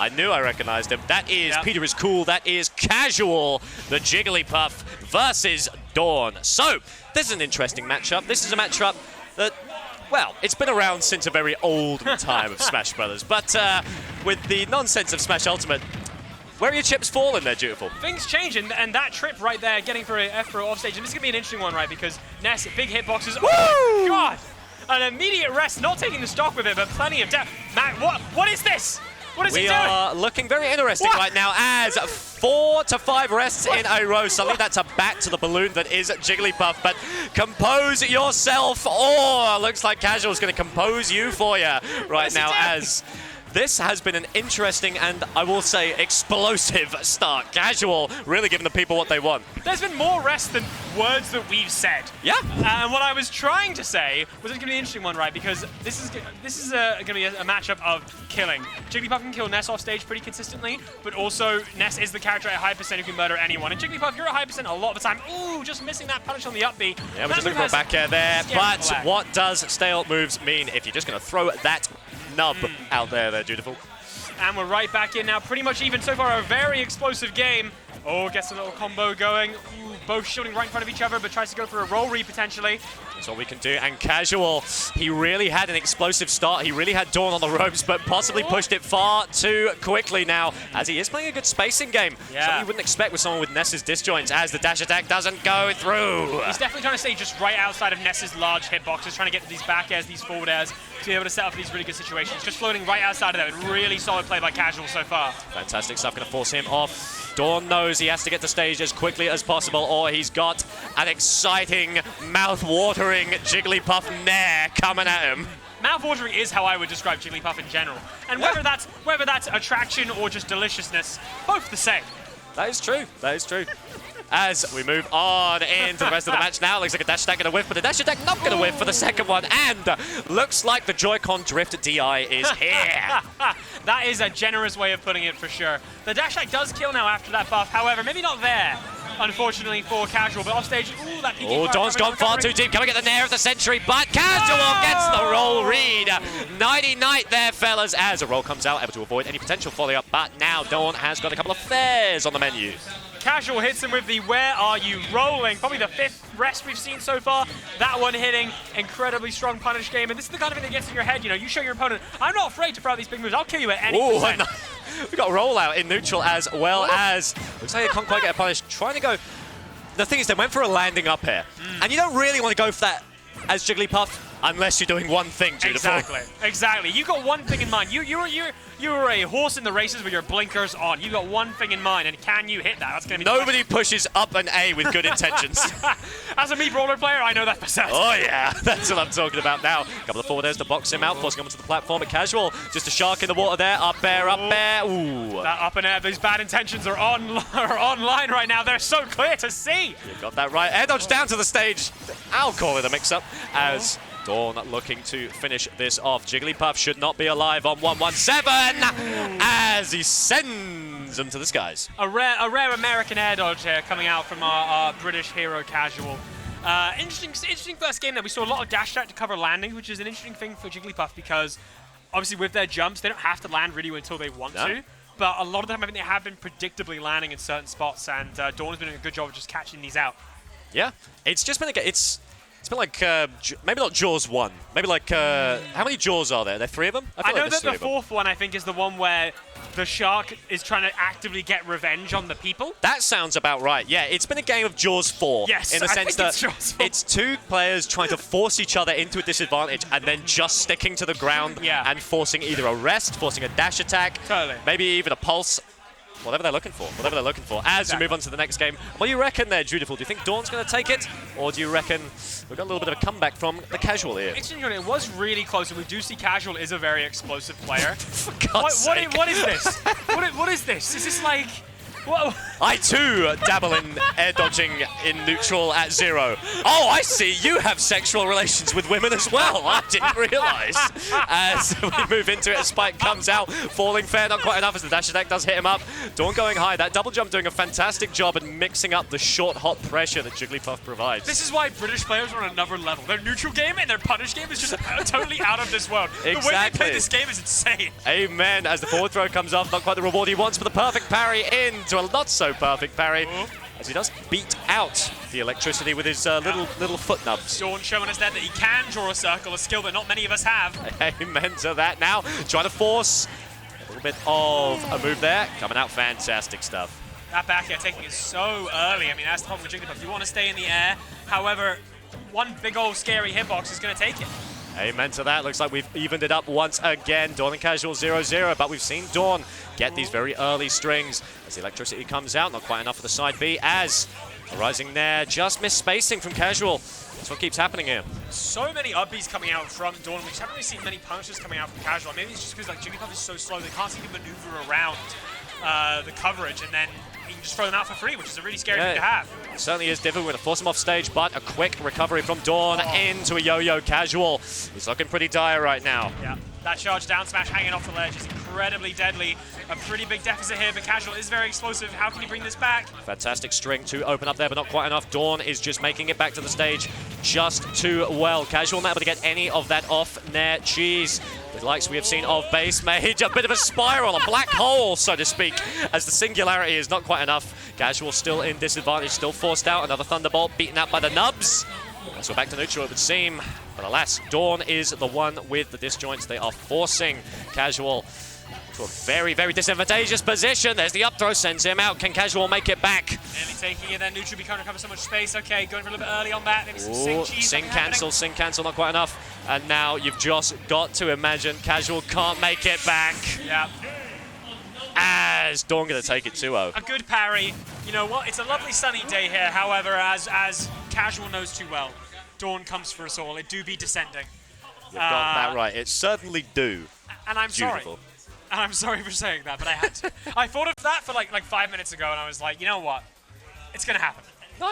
I knew I recognized him. That is Peter is Cool. That is Casual, the Jigglypuff versus Dawn. So, this is an interesting matchup. This is a matchup that, well, it's been around since a very old time of Smash Brothers. But with the nonsense of Smash Ultimate, where are your chips falling there, Dutiful? Things change, and that trip right there, getting for an F-Pro offstage, and this is going to be an interesting one, right? Because Ness, big hitboxes. Woo! Oh, God! An immediate rest, not taking the stock with it, but plenty of depth. Matt, what is this? What is he doing? We are looking very interesting right now as 4 to 5 rests in a row. Suddenly that's a bat to the balloon that is Jigglypuff, but compose yourself, or looks like Casual's going to compose you for you right now as... This has been an interesting and, I will say, explosive start. Casual really giving the people what they want. There's been more rest than words that we've said. Yeah. And what I was trying to say was it's going to be an interesting one, right? Because this is going to be a matchup of killing. Jigglypuff can kill Ness off stage pretty consistently, but also Ness is the character at a high percent who can murder anyone. And Jigglypuff, you're at high percent a lot of the time. Ooh, just missing that punish on the up B. Yeah, we're just looking for a back air there. But what does stale moves mean if you're just going to throw that nub out there, Dutiful? And we're right back in now, pretty much even so far, a very explosive game. Oh, gets a little combo going. Ooh, both shielding right in front of each other, but tries to go for a roll read potentially. That's all we can do. And Casual, he really had an explosive start. He really had Dawn on the ropes, but possibly pushed it far too quickly now, as he is playing a good spacing game. Yeah. Something you wouldn't expect with someone with Ness's disjoints, as the dash attack doesn't go through. He's definitely trying to stay just right outside of Ness's large hitboxes, trying to get to these back airs, these forward airs, to be able to set up for these really good situations. Just floating right outside of them. Really solid play by Casual so far. Fantastic stuff, going to force him off. Dawn knows he has to get to stage as quickly as possible, or he's got an exciting, mouth-watering Jigglypuff Nair coming at him. Mouth-watering is how I would describe Jigglypuff in general. And whether that's attraction or just deliciousness, both the same. That is true. That is true. As we move on into the rest of the match now, looks like a dash attack going to whiff, but the dash attack not going to whiff for the second one, and looks like the Joy-Con Drift DI is here. That is a generous way of putting it for sure. The dash attack does kill now after that buff, however, maybe not there, unfortunately, for Casual, but offstage, ooh, that PK. Oh, Dawn's gone far too deep, coming at the Nair of the century, but Casual gets the roll read. Nighty-night there, fellas, as a roll comes out, able to avoid any potential follow-up, but now Dawn has got a couple of fares on the menu. Casual hits him with the "Where are you rolling?" Probably the 5th rest we've seen so far. That one hitting, incredibly strong punish game, and this is the kind of thing that gets in your head. You know, you show your opponent, I'm not afraid to throw out these big moves. I'll kill you at any percent. No. We got rollout in neutral as well as looks like he can't quite get a punish. Trying to go. The thing is, they went for a landing up here, and you don't really want to go for that as Jigglypuff unless you're doing one thing, Dutiful. Exactly. You got one thing in mind. You're a horse in the races with your blinkers on. You got one thing in mind, and can you hit that? That's gonna be nobody pushes up an A with good intentions. As a Mii Brawler player, I know that for certain. Oh yeah, that's what I'm talking about now. A couple of forward airs to box him out, forcing him onto the platform. But Casual, just a shark in the water there. Up air, up air. Ooh. That up and air, these bad intentions are online right now. They're so clear to see. You got that right. Air dodge down to the stage. I'll call it a mix-up as Dawn looking to finish this off. Jigglypuff should not be alive on 117 as he sends him to the skies. A rare American air dodge here coming out from our British hero Casual. Interesting first game there. We saw a lot of dash attack to cover landing, which is an interesting thing for Jigglypuff because obviously with their jumps, they don't have to land really until they want to. But a lot of the time, I think they have been predictably landing in certain spots, and Dawn's been doing a good job of just catching these out. Yeah, it's just been it's been like, maybe not Jaws 1. Maybe like, how many Jaws are there? Are there 3 of them? I know that the 4th one, I think, is the one where the shark is trying to actively get revenge on the people. That sounds about right. Yeah, it's been a game of Jaws 4. Yes, in the sense that it's 2 players trying to force each other into a disadvantage and then just sticking to the ground and forcing either a rest, forcing a dash attack, maybe even a pulse. Whatever they're looking for, As we move on to the next game, what do you reckon there, Dutiful? Do you think Dawn's going to take it? Or do you reckon we've got a little bit of a comeback from the Casual here? It was really close, and we do see Casual is a very explosive player. For God's sake. What is this? What is this? Is this like... What? I too dabble in air dodging in neutral at 0. Oh, I see. You have sexual relations with women as well. I didn't realize. As we move into it, a spike comes out, falling fair, not quite enough as the dash attack does hit him up. Dawn going high. That double jump doing a fantastic job at mixing up the short, hot pressure that Jigglypuff provides. This is why British players are on another level. Their neutral game and their punish game is just totally out of this world. Exactly. The way they play this game is insane. Amen. As the forward throw comes off, not quite the reward he wants for the perfect parry into a not so perfect parry. As he does beat out the electricity with his little foot nubs. Dawn showing us there that he can draw a circle, a skill that not many of us have. Amen to that. Now trying to force a little bit of a move there. Coming out fantastic stuff. That back air taking is so early. I mean, that's the problem with Jigglypuff. You want to stay in the air. However, one big old scary hitbox is going to take it. Amen to that. Looks like we've evened it up once again. Dawn and Casual 0-0, but we've seen Dawn get these very early strings as the electricity comes out. Not quite enough for the side B as a rising there. Just missed spacing from Casual. That's what keeps happening here. So many up Bs coming out from Dawn. We just haven't really seen many punishes coming out from Casual. Maybe it's just because like Jigglypuff is so slow they can't seem to maneuver around the coverage, and then you can just throw them out for free, which is a really scary thing to have. It certainly is difficult. We're going to force him off stage, but a quick recovery from Dawn into a yo-yo Casual. He's looking pretty dire right now. Yeah, that charge down smash hanging off the ledge is incredibly deadly. A pretty big deficit here, but Casual is very explosive. How can he bring this back? Fantastic string to open up there, but not quite enough. Dawn is just making it back to the stage just too well. Casual not able to get any of that off Nair cheese. The likes we have seen of Base Mage, a bit of a spiral, a black hole, so to speak, as the singularity is not quite enough. Casual still in disadvantage, still forced out. Another Thunderbolt beaten out by the nubs. So back to neutral, it would seem. But alas, Dawn is the one with the disjoints. They are forcing Casual to a very, very disadvantageous position. There's the up throw, sends him out. Can Casual make it back? Nearly taking it, then neutral becoming cover so much space. Okay, going for a little bit early on that. Maybe some sing cheese. Sing cancel, not quite enough. And now you've just got to imagine Casual can't make it back. Yeah. As Dawn going to take it 2-0. A good parry. You know what? It's a lovely sunny day here. However, as Casual knows too well, Dawn comes for us all. It do be descending. You've got that right. It certainly do. And I'm sorry. Beautiful. And I'm sorry for saying that, but I had to. I thought of that for like 5 minutes ago, and I was like, you know what? It's going to happen.